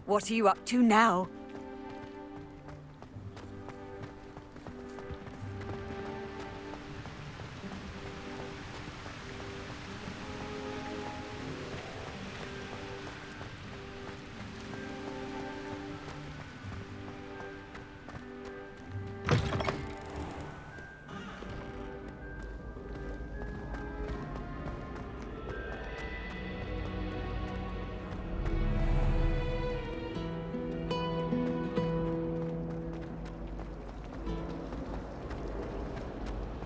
What are you up to now?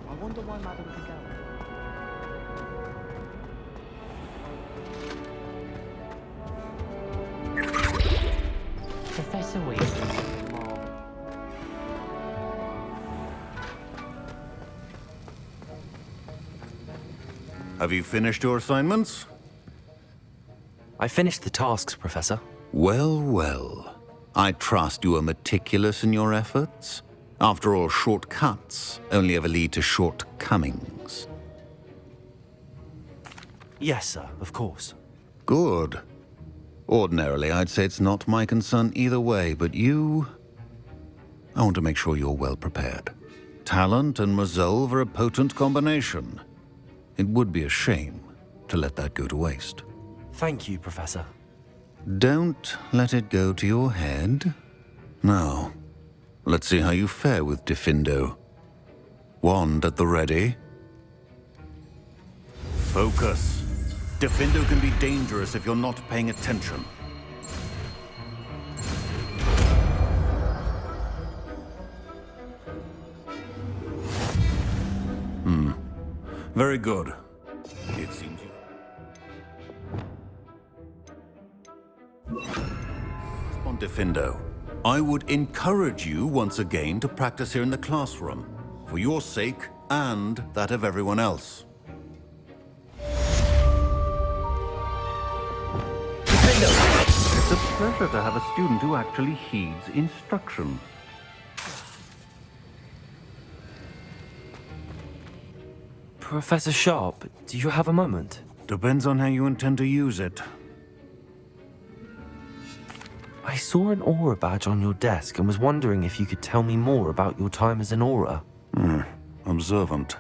I wonder why Madame Cagal. Professor Weasley. Have you finished your assignments? I finished the tasks, Professor. Well, well. I trust you are meticulous in your efforts. After all, shortcuts only ever lead to shortcomings. Yes, sir, of course. Good. Ordinarily, I'd say it's not my concern either way, but you... I want to make sure you're well prepared. Talent and resolve are a potent combination. It would be a shame to let that go to waste. Thank you, Professor. Don't let it go to your head. Now, let's see how you fare with Diffindo. Wand at the ready. Focus. Diffindo can be dangerous if you're not paying attention. Very good. It seems you... On Diffindo, I would encourage you once again to practice here in the classroom, for your sake and that of everyone else. It's a pleasure to have a student who actually heeds instruction. Professor Sharp, do you have a moment? Depends on how you intend to use it. I saw an Aura badge on your desk and was wondering if you could tell me more about your time as an Aura. Observant.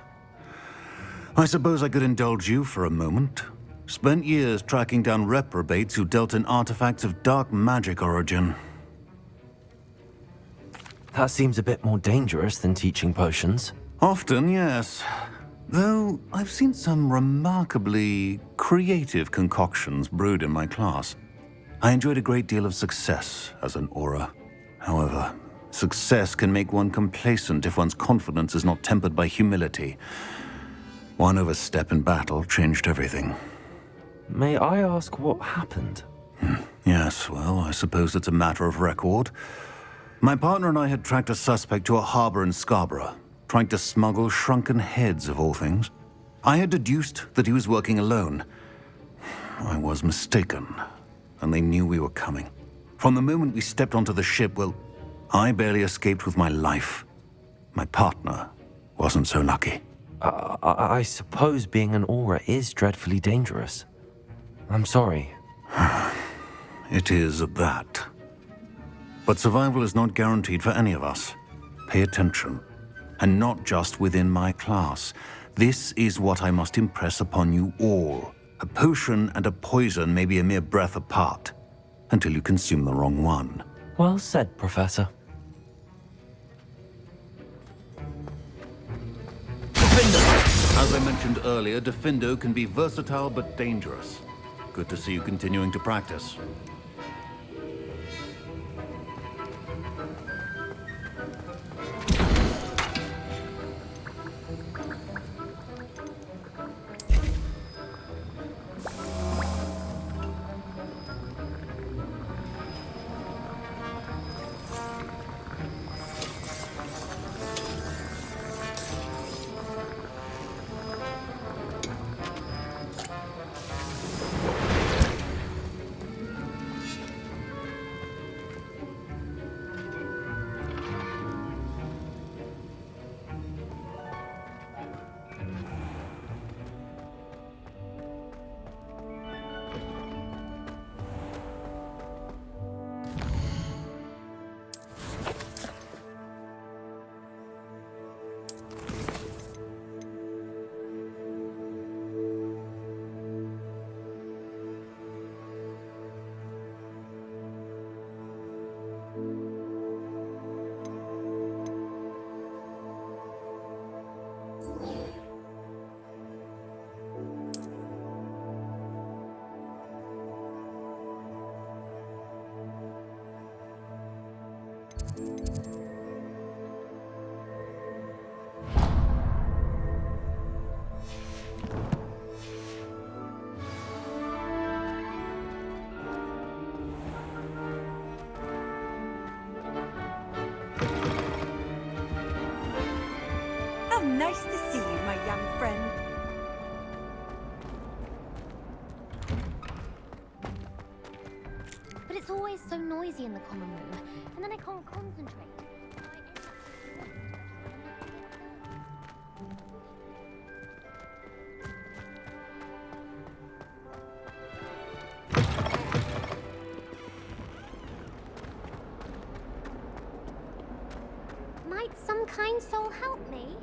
I suppose I could indulge you for a moment. Spent years tracking down reprobates who dealt in artifacts of dark magic origin. That seems a bit more dangerous than teaching potions. Often, yes. Though I've seen some remarkably creative concoctions brewed in my class. I enjoyed a great deal of success as an Aura. However, success can make one complacent if one's confidence is not tempered by humility. One overstep in battle changed everything. May I ask what happened? Yes, well, I suppose it's a matter of record. My partner and I had tracked a suspect to a harbor in Scarborough, trying to smuggle shrunken heads of all things. I had deduced that he was working alone. I was mistaken, and they knew we were coming. From the moment we stepped onto the ship, well, I barely escaped with my life. My partner wasn't so lucky. I suppose being an Aura is dreadfully dangerous. I'm sorry. It is at that. But survival is not guaranteed for any of us. Pay attention. And not just within my class. This is what I must impress upon you all. A potion and a poison may be a mere breath apart, until you consume the wrong one. Well said, Professor. As I mentioned earlier, Diffindo can be versatile but dangerous. Good to see you continuing to practice. Nice to see you, my young friend. But it's always so noisy in the common room, and then I can't concentrate. So I end up Might some kind soul help me?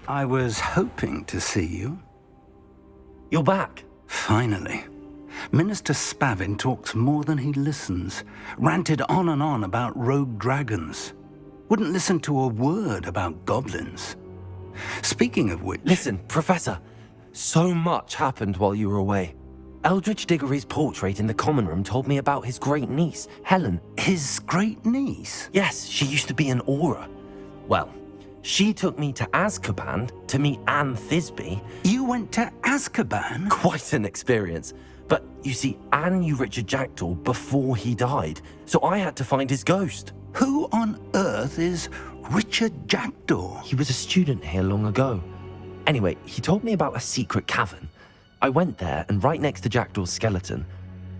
I was hoping to see you. You're back. Finally. Minister Spavin talks more than he listens. Ranted on and on about rogue dragons. Wouldn't listen to a word about goblins. Speaking of which... Listen, Professor. So much happened while you were away. Eldridge Diggory's portrait in the common room told me about his great niece, Helen. His great niece? Yes, she used to be an Auror. Well, she took me to Azkaban to meet Anne Thisbe. You went to Azkaban? Quite an experience. But you see, Anne knew Richard Jackdaw before he died, so I had to find his ghost. Who on earth is Richard Jackdaw? He was a student here long ago. Anyway, he told me about a secret cavern. I went there, and right next to Jackdaw's skeleton,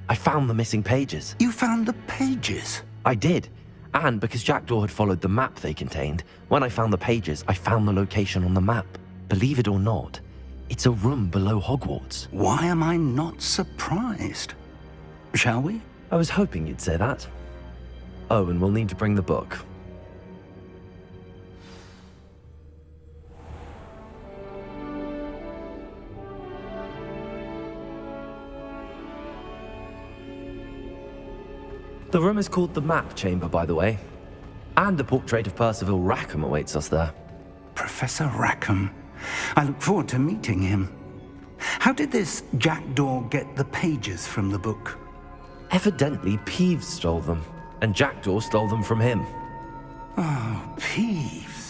I found the missing pages. You found the pages? I did. And because Jackdaw had followed the map they contained, when I found the pages, I found the location on the map. Believe it or not, it's a room below Hogwarts. Why am I not surprised? Shall we? I was hoping you'd say that. Oh, and we'll need to bring the book. The room is called the Map Chamber, by the way. And a portrait of Percival Rackham awaits us there. Professor Rackham. I look forward to meeting him. How did this Jackdaw get the pages from the book? Evidently, Peeves stole them, and Jackdaw stole them from him. Oh, Peeves.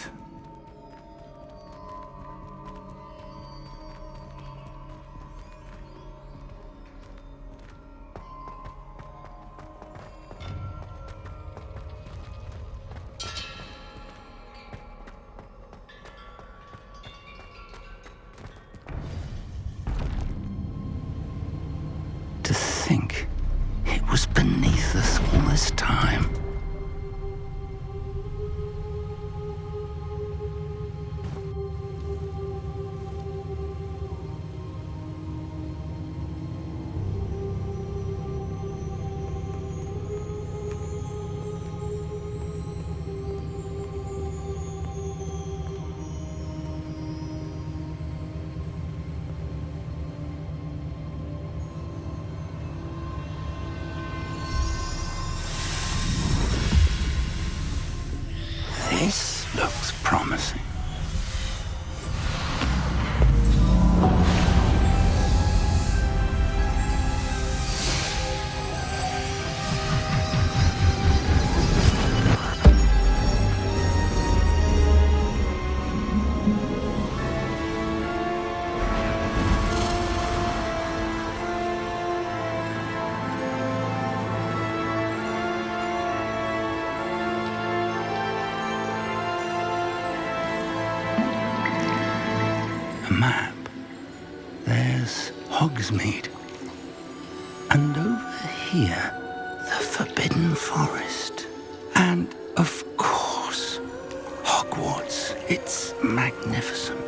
To think it was beneath us all this time. This looks promising. A map. There's Hogsmeade. And over here, the Forbidden Forest. And, of course, Hogwarts. It's magnificent.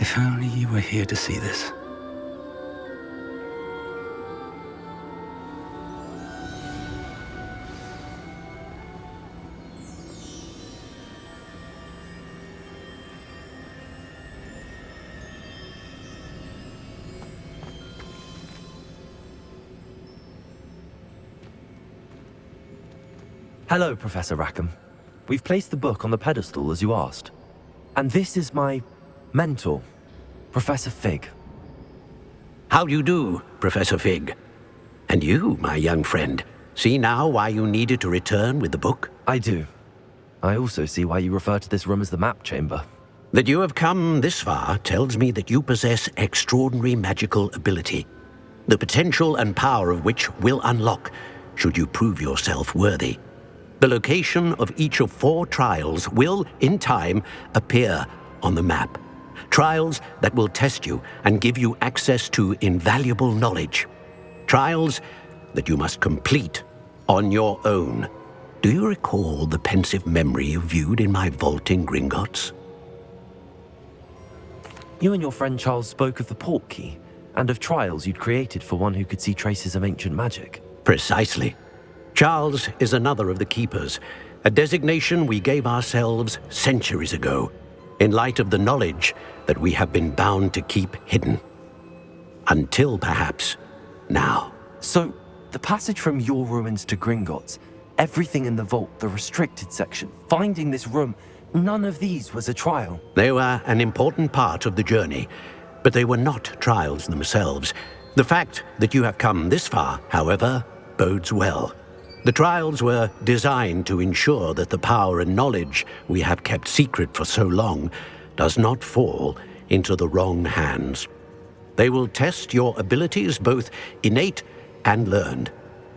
If only you were here to see this. Hello, Professor Rackham. We've placed the book on the pedestal as you asked. And this is my mentor, Professor Fig. How do you do, Professor Fig? And you, my young friend, see now why you needed to return with the book? I do. I also see why you refer to this room as the map chamber. That you have come this far tells me that you possess extraordinary magical ability, the potential and power of which will unlock should you prove yourself worthy. The location of each of 4 trials will, in time, appear on the map. Trials that will test you and give you access to invaluable knowledge. Trials that you must complete on your own. Do you recall the pensive memory you viewed in my vault in Gringotts? You and your friend Charles spoke of the port key and of trials you'd created for one who could see traces of ancient magic. Precisely. Charles is another of the Keepers, a designation we gave ourselves centuries ago, in light of the knowledge that we have been bound to keep hidden. Until perhaps now. So, the passage from your ruins to Gringotts, everything in the vault, the restricted section, finding this room, none of these was a trial. They were an important part of the journey, but they were not trials themselves. The fact that you have come this far, however, bodes well. The trials were designed to ensure that the power and knowledge we have kept secret for so long does not fall into the wrong hands. They will test your abilities, both innate and learned.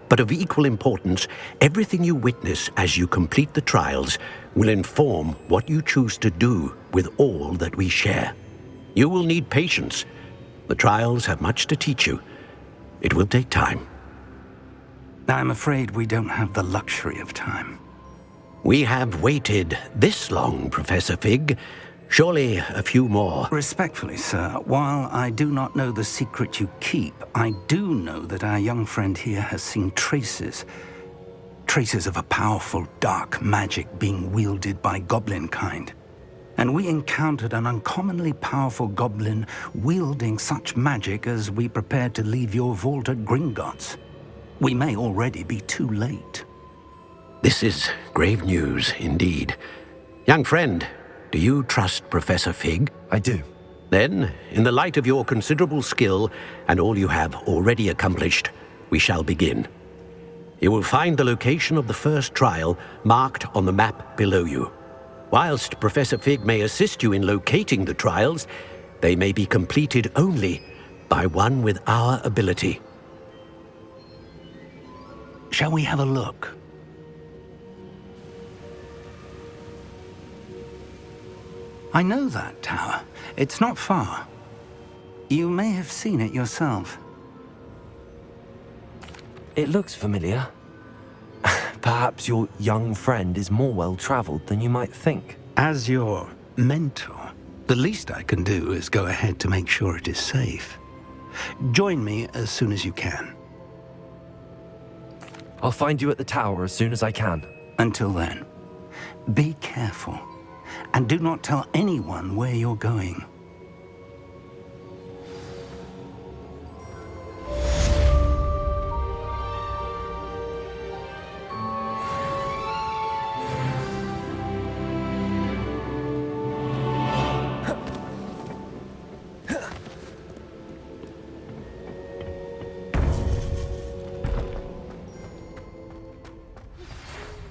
But of equal importance, everything you witness as you complete the trials will inform what you choose to do with all that we share. You will need patience. The trials have much to teach you. It will take time. I'm afraid we don't have the luxury of time. We have waited this long, Professor Fig. Surely a few more. Respectfully, sir, while I do not know the secret you keep, I do know that our young friend here has seen traces of a powerful dark magic being wielded by goblin kind. And we encountered an uncommonly powerful goblin wielding such magic as we prepared to leave your vault at Gringotts. We may already be too late. This is grave news indeed. Young friend, do you trust Professor Fig? I do. Then, in the light of your considerable skill and all you have already accomplished, we shall begin. You will find the location of the first trial marked on the map below you. Whilst Professor Fig may assist you in locating the trials, they may be completed only by one with our ability. Shall we have a look? I know that tower. It's not far. You may have seen it yourself. It looks familiar. Perhaps your young friend is more well-traveled than you might think. As your mentor, the least I can do is go ahead to make sure it is safe. Join me as soon as you can. I'll find you at the tower as soon as I can. Until then, be careful, and do not tell anyone where you're going.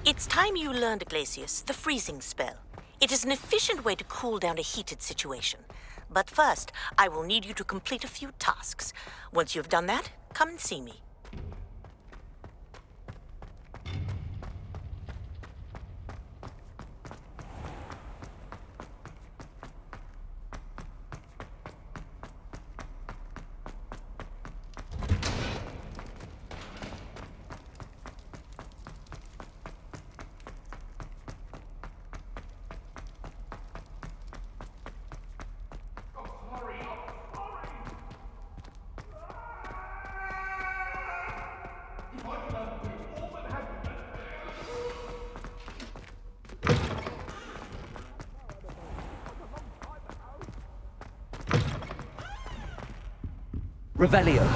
It's time you learned, Glacius, the freezing spell. It is an efficient way to cool down a heated situation. But first, I will need you to complete a few tasks. Once you've done that, come and see me. Revelio.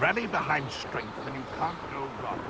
rally behind strength and you can't go wrong.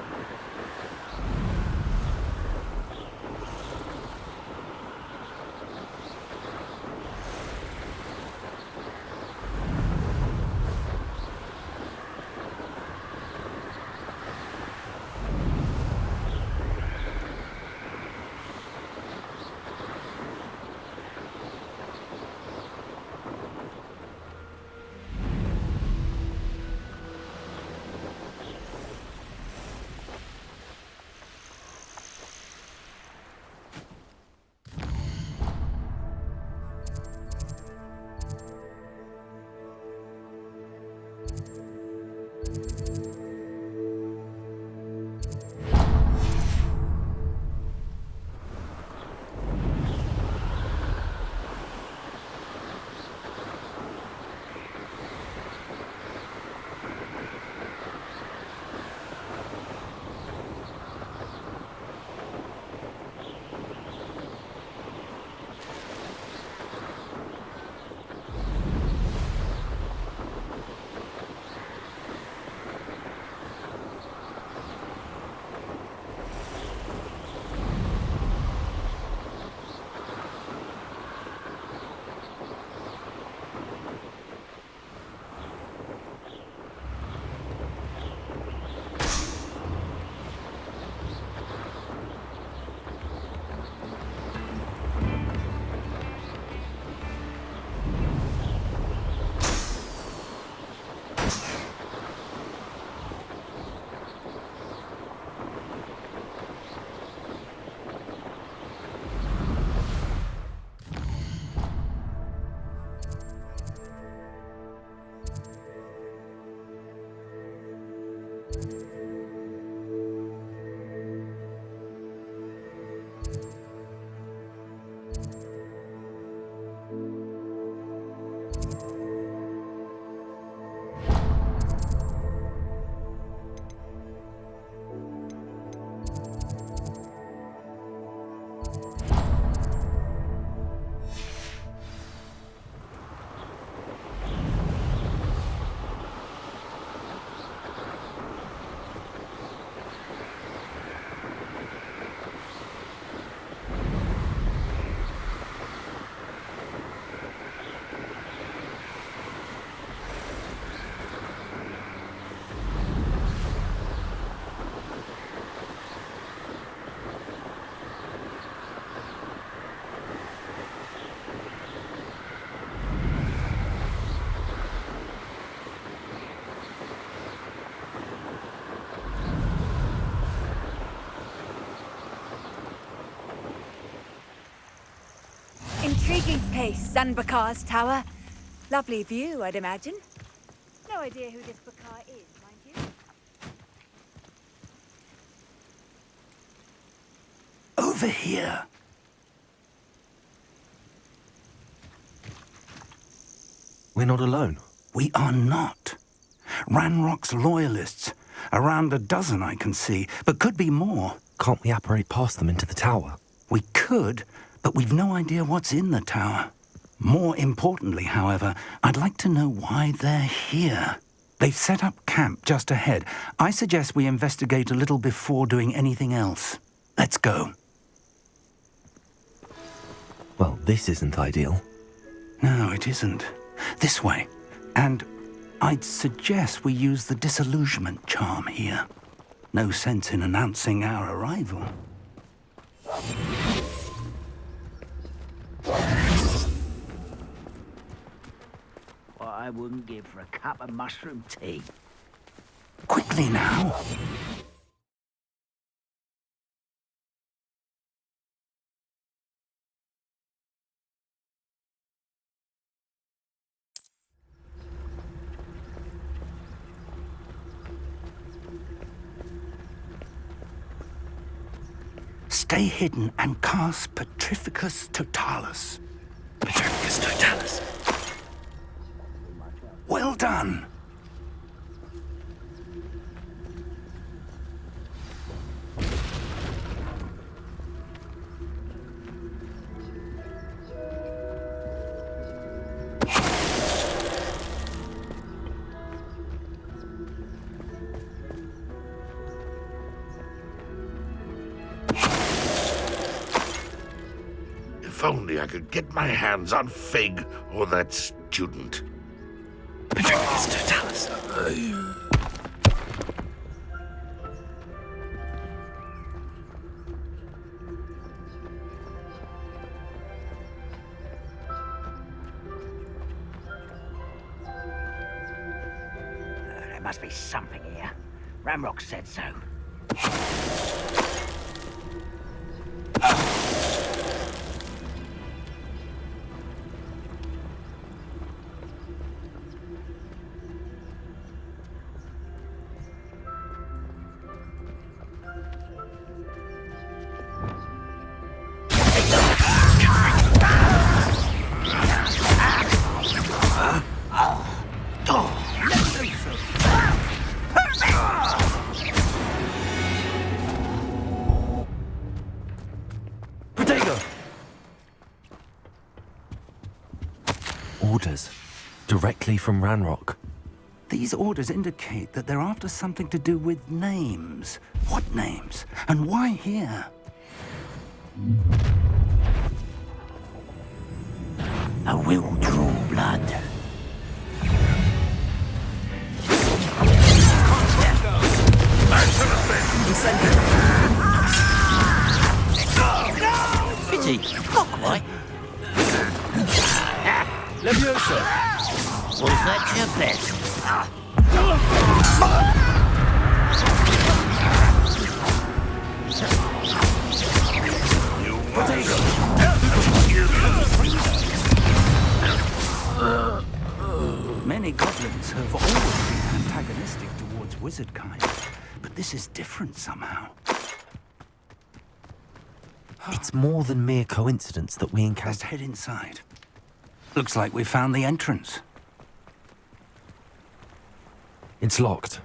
Intriguing place, Sanbakar's tower. Lovely view, I'd imagine. No idea who this Bakar is, mind you. Over here. We're not alone. We are not. Ranrock's loyalists. Around a dozen I can see, but could be more. Can't we apparate past them into the tower? We could, but we've no idea what's in the tower. More importantly, however, I'd like to know why they're here. They've set up camp just ahead. I suggest we investigate a little before doing anything else. Let's go. Well, this isn't ideal. No, it isn't. This way. And I'd suggest we use the disillusionment charm here. No sense in announcing our arrival. What I wouldn't give for a cup of mushroom tea. Quickly now. Stay hidden and cast Petrificus Totalis. Petrificus Totalis. Well done. If only I could get my hands on Fig or that student. Mr. Tallis. There must be something here. Ramrock said so. Orders. Directly from Ranrock. These orders indicate that they're after something to do with names. What names? And why here? A will draw blood. Pity, not quite. Leviosa! Was that your best? Many goblins have always been antagonistic towards wizard kind, but this is different somehow. It's more than mere coincidence that we Let's encountered. head inside. Looks like we found the entrance. It's locked.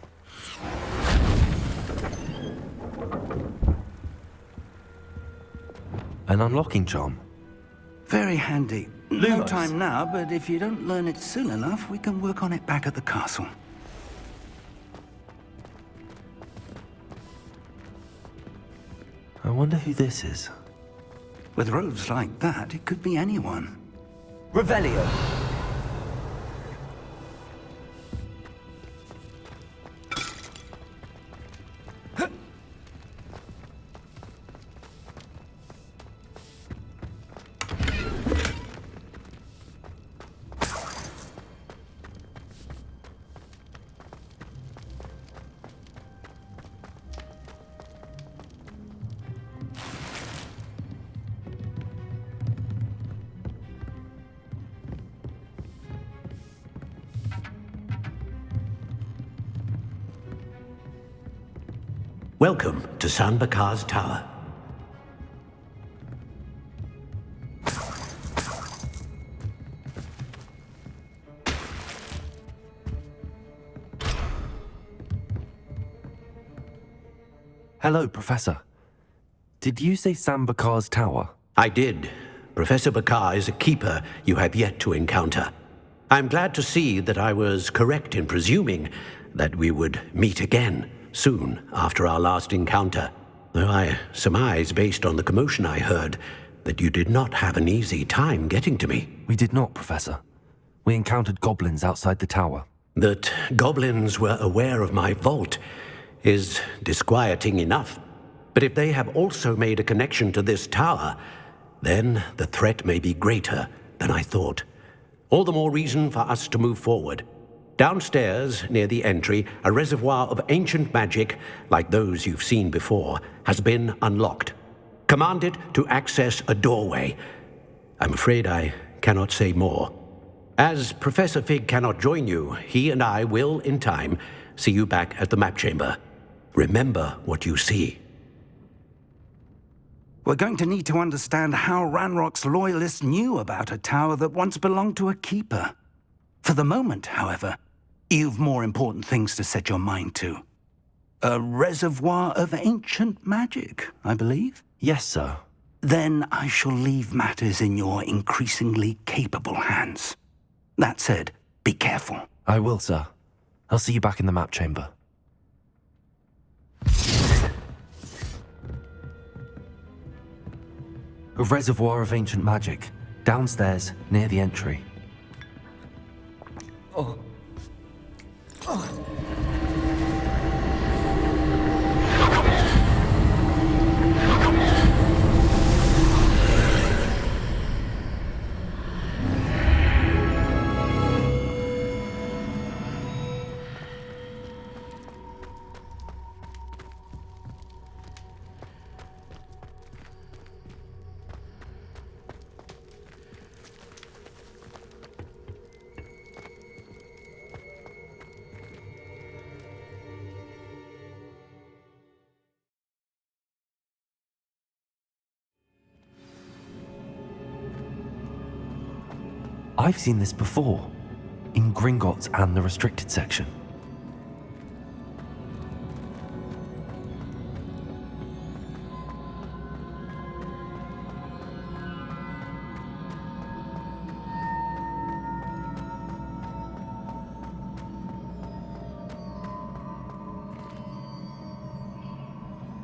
An unlocking charm. Very handy. No Lumos. time now, but if you don't learn it soon enough, we can work on it back at the castle. I wonder who this is. With robes like that, it could be anyone. Revelio. Welcome to San Bakar's Tower. Hello, Professor. Did you say Sam Bakar's tower? I did. Professor Bakar is a keeper you have yet to encounter. I'm glad to see that I was correct in presuming that we would meet again soon after our last encounter, though I surmise, based on the commotion I heard, that you did not have an easy time getting to me. We did not, Professor. We encountered goblins outside the tower. That goblins were aware of my vault is disquieting enough. But if they have also made a connection to this tower, then the threat may be greater than I thought. All the more reason for us to move forward. Downstairs, near the entry, a reservoir of ancient magic, like those you've seen before, has been unlocked. Commanded to access a doorway. I'm afraid I cannot say more. As Professor Fig cannot join you, he and I will, in time, see you back at the map chamber. Remember what you see. We're going to need to understand how Ranrock's loyalists knew about a tower that once belonged to a keeper. For the moment, however, you've more important things to set your mind to. A reservoir of ancient magic, I believe? Yes, sir. Then I shall leave matters in your increasingly capable hands. That said, be careful. I will, sir. I'll see you back in the map chamber. A reservoir of ancient magic, downstairs near the entry. I've seen this before, in Gringotts and the restricted section.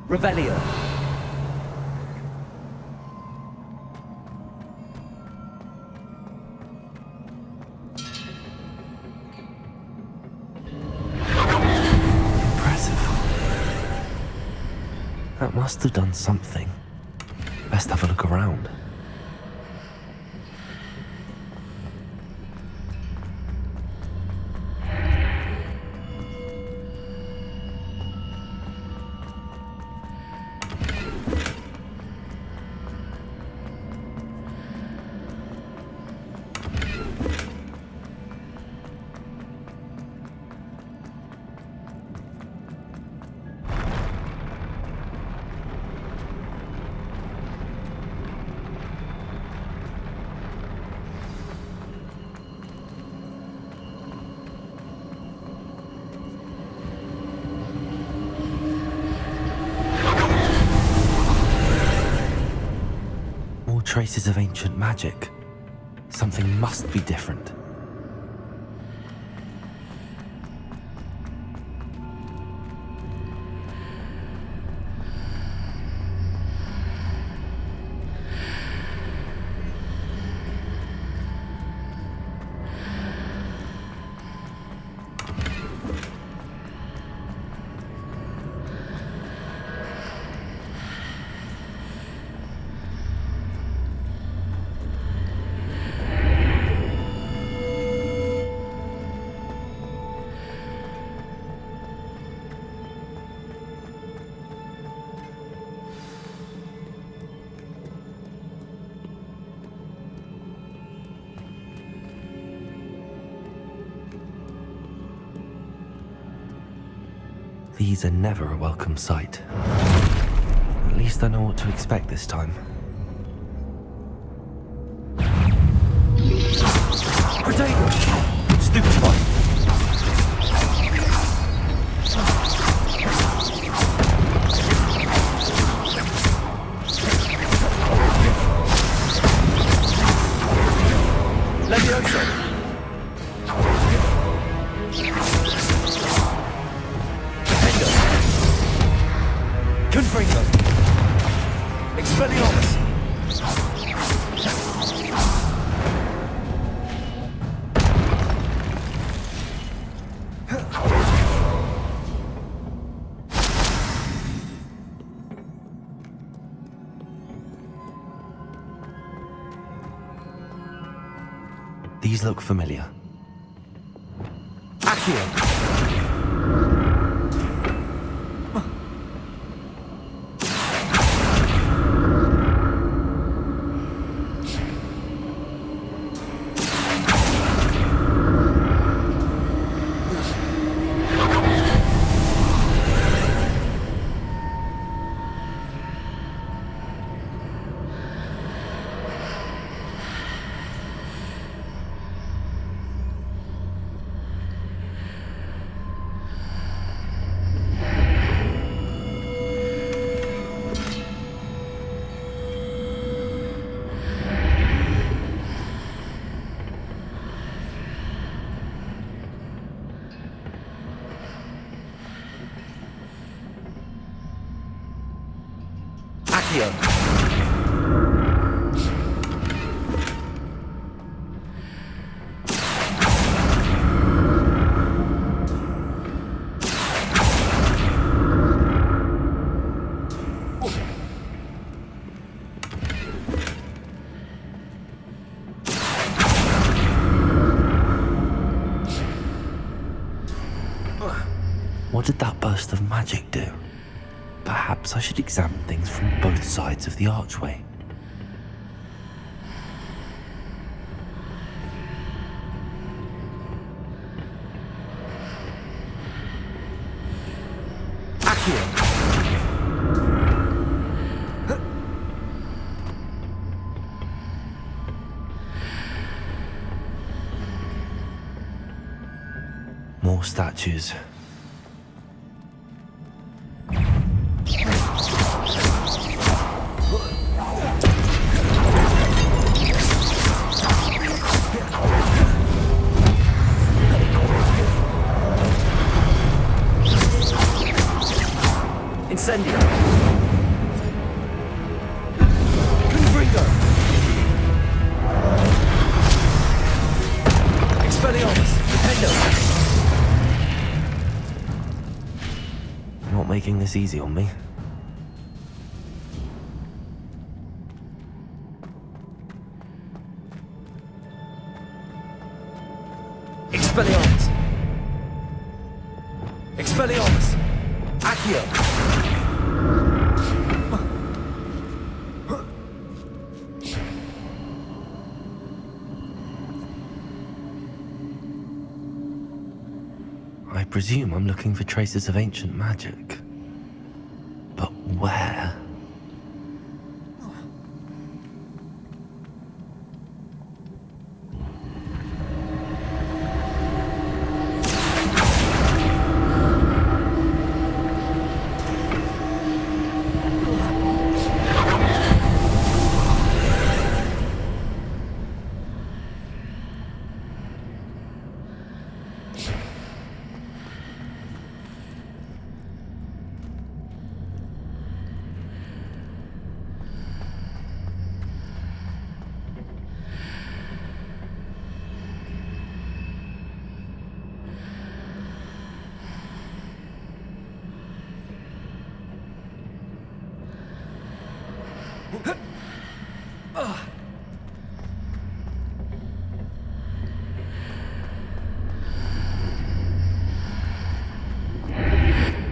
Revelio. That must have done something. Best have a look around. Traces of ancient magic. Something must be different. These are never a welcome sight. At least I know what to expect this time. Potato! Stupid one! Levioso! Confringo! Expelliarmus! These look familiar. Accio! Accio! What did that burst of magic do? Perhaps I should examine things from both sides of the archway. More statues. Incendio! Confringo! Expelliarmus! Defendo! Not making this easy on me. Expelliarmus! Expelliarmus! Accio! I presume I'm looking for traces of ancient magic. But where?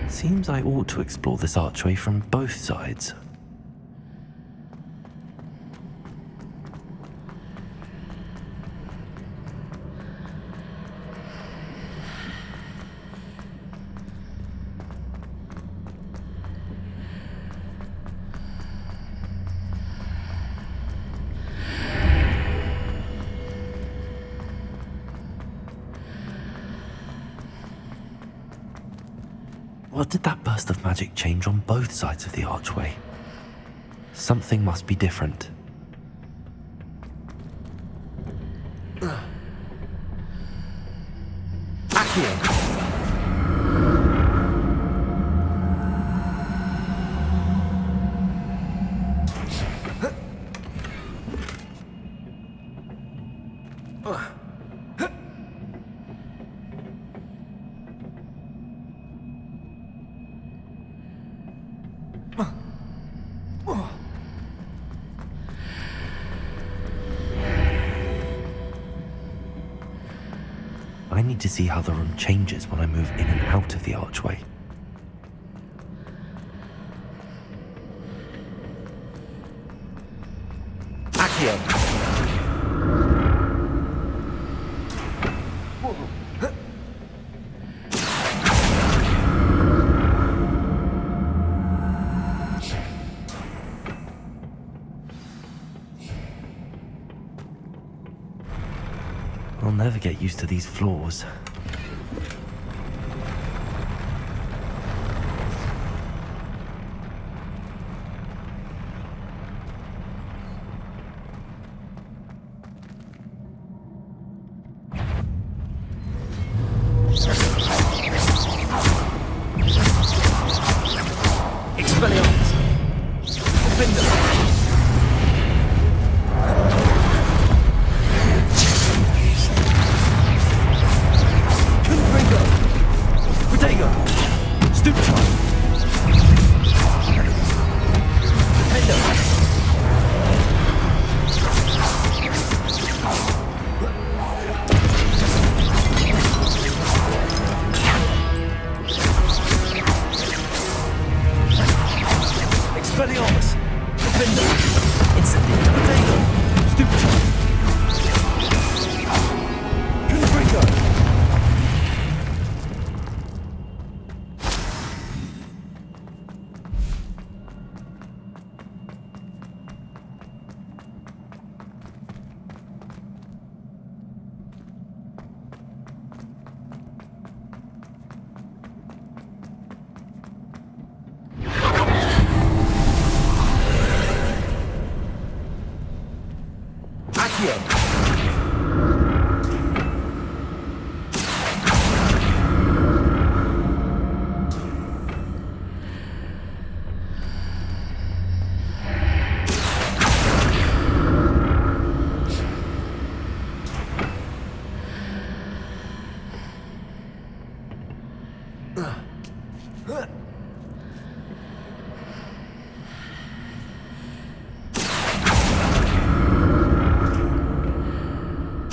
Seems I ought to explore this archway from both sides. What did that burst of magic change on both sides of the archway? Something must be different. Accio! I need to see how the room changes when I move in and out of the archway. Accio! I'll never get used to these floors. Expelliarmus! Defender!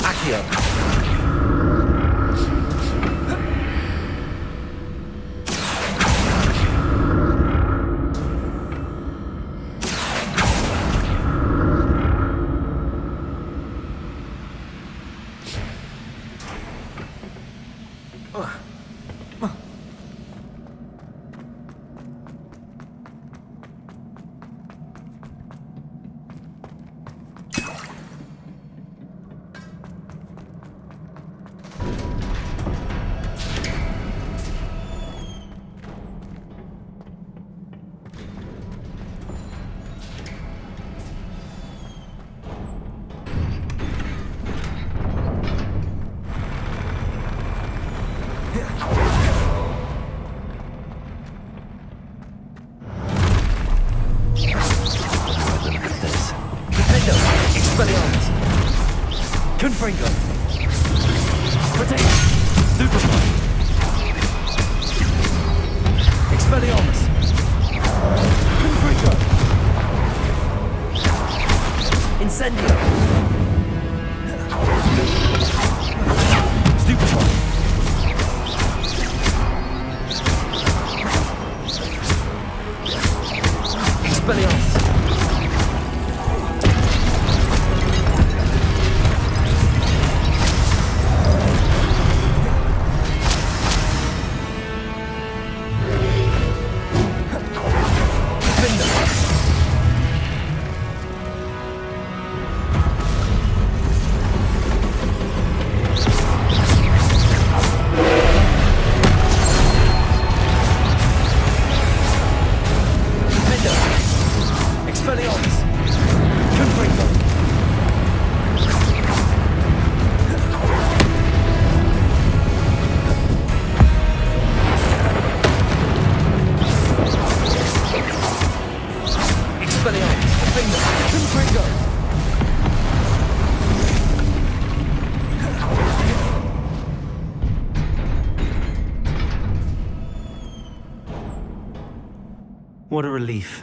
Accio. Confringo. Protect. Superfly. Expelliarmus. Confringo. Incendio. Stupefy. Expelliarmus. What a relief.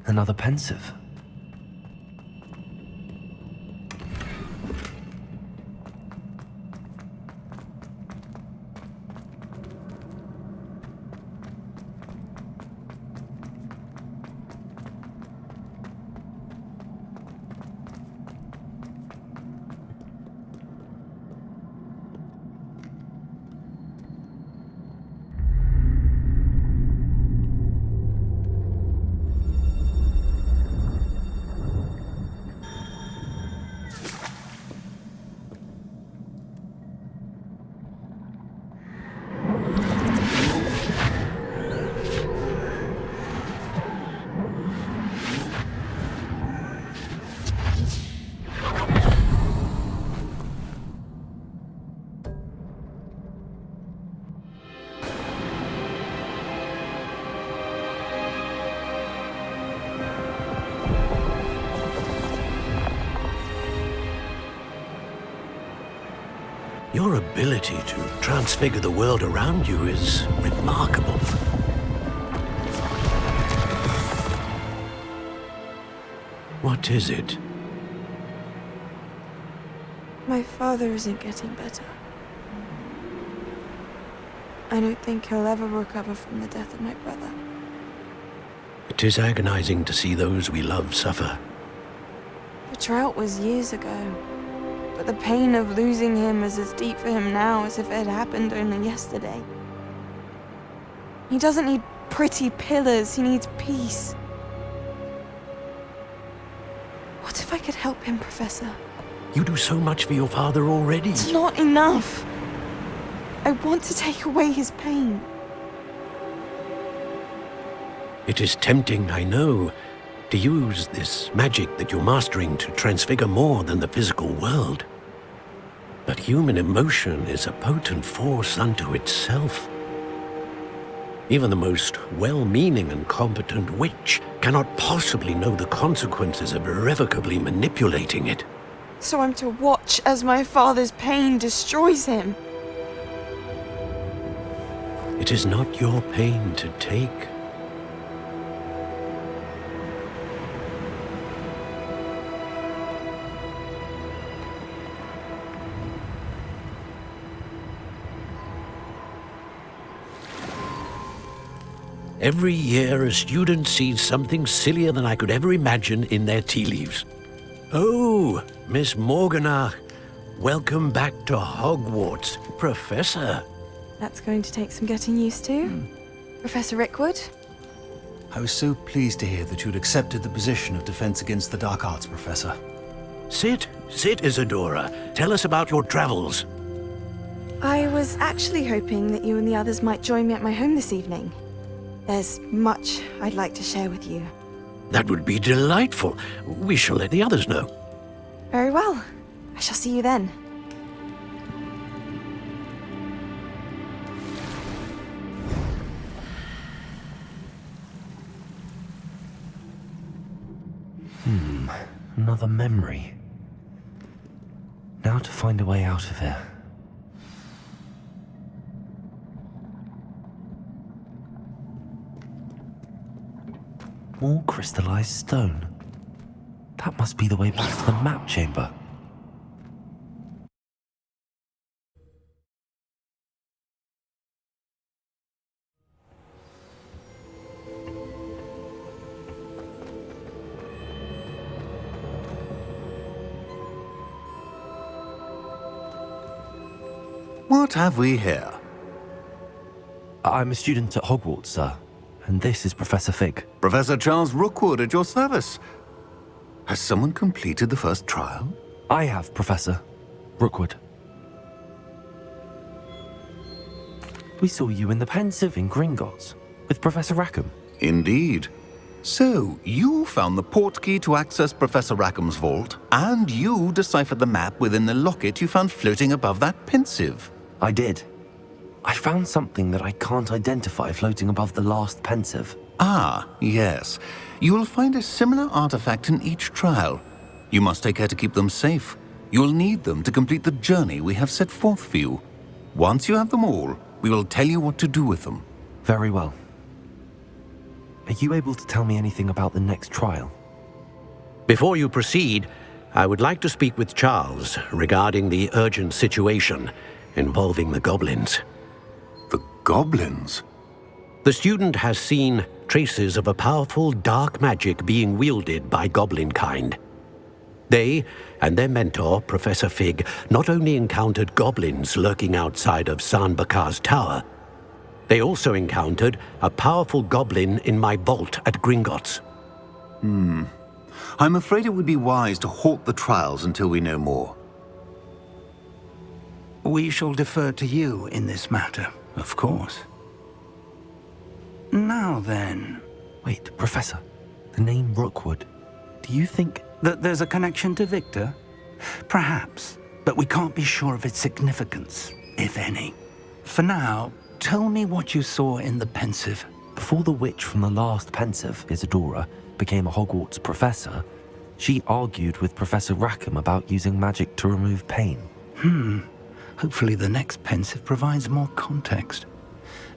Another pensive. Your ability to transfigure the world around you is remarkable. What is it? My father isn't getting better. I don't think he'll ever recover from the death of my brother. It is agonizing to see those we love suffer. The drought was years ago, but the pain of losing him is as deep for him now as if it had happened only yesterday. He doesn't need pretty pillars, he needs peace. What if I could help him, Professor? You do so much for your father already. It's not enough. I want to take away his pain. It is tempting, I know, to use this magic that you're mastering to transfigure more than the physical world. But human emotion is a potent force unto itself. Even the most well-meaning and competent witch cannot possibly know the consequences of irrevocably manipulating it. So I'm to watch as my father's pain destroys him. It is not your pain to take. Every year, a student sees something sillier than I could ever imagine in their tea leaves. Oh, Miss Morganach, welcome back to Hogwarts, Professor. That's going to take some getting used to. Professor Rickwood? I was so pleased to hear that you'd accepted the position of Defense Against the Dark Arts, Professor. Sit, Isadora. Tell us about your travels. I was actually hoping that you and the others might join me at my home this evening. There's much I'd like to share with you. That would be delightful. We shall let the others know. Very well. I shall see you then. Another memory. Now to find a way out of here. More crystallized stone. That must be the way back to the map chamber. What have we here? I'm a student at Hogwarts, sir. And this is Professor Fig. Professor Charles Rookwood at your service. Has someone completed the first trial? I have, Professor Rookwood. We saw you in the Pensive in Gringotts with Professor Rackham. Indeed. So, you found the portkey to access Professor Rackham's vault, and you deciphered the map within the locket you found floating above that Pensive. I did. I found something that I can't identify floating above the last Pensive. Ah, yes. You will find a similar artifact in each trial. You must take care to keep them safe. You will need them to complete the journey we have set forth for you. Once you have them all, we will tell you what to do with them. Very well. Are you able to tell me anything about the next trial? Before you proceed, I would like to speak with Charles regarding the urgent situation involving the goblins. The goblins? The student has seen traces of a powerful dark magic being wielded by goblin kind. They and their mentor, Professor Fig, not only encountered goblins lurking outside of San Bakar's tower, they also encountered a powerful goblin in my vault at Gringotts. I'm afraid it would be wise to halt the trials until we know more. We shall defer to you in this matter, of course. Now then... Wait, Professor. The name Rookwood. Do you think... that there's a connection to Victor? Perhaps, but we can't be sure of its significance, if any. For now, tell me what you saw in the Pensive. Before the witch from the last Pensive, Isadora, became a Hogwarts professor, she argued with Professor Rackham about using magic to remove pain. Hopefully the next Pensive provides more context.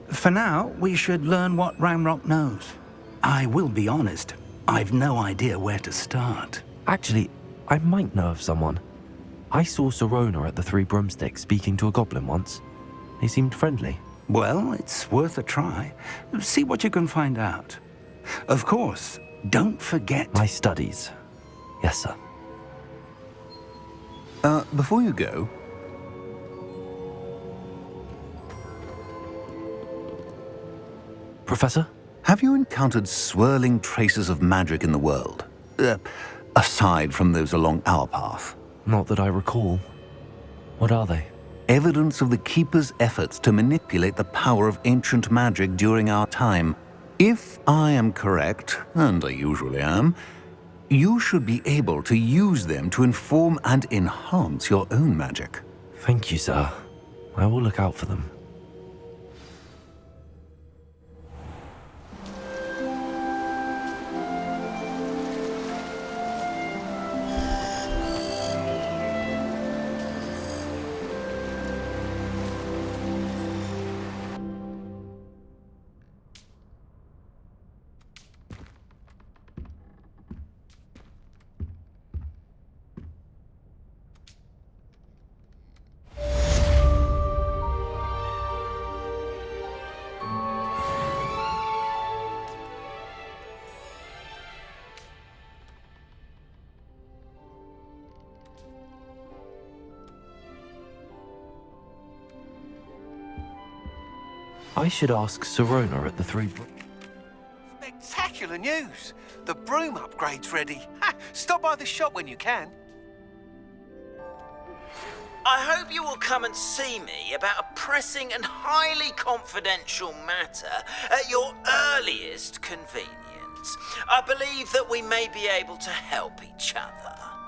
For now, we should learn what Ranrock knows. I will be honest, I've no idea where to start. Actually, I might know of someone. I saw Serona at the Three Broomsticks speaking to a goblin once. They seemed friendly. Well, it's worth a try. See what you can find out. Of course, don't forget... My studies. Yes, sir. Before you go... Professor? Have you encountered swirling traces of magic in the world? Aside from those along our path? Not that I recall. What are they? Evidence of the Keeper's efforts to manipulate the power of ancient magic during our time. If I am correct, and I usually am, you should be able to use them to inform and enhance your own magic. Thank you, sir. I will look out for them. I should ask Sirona at the Three Spectacular news! The broom upgrade's ready. Ha! Stop by the shop when you can. I hope you will come and see me about a pressing and highly confidential matter at your earliest convenience. I believe that we may be able to help each other.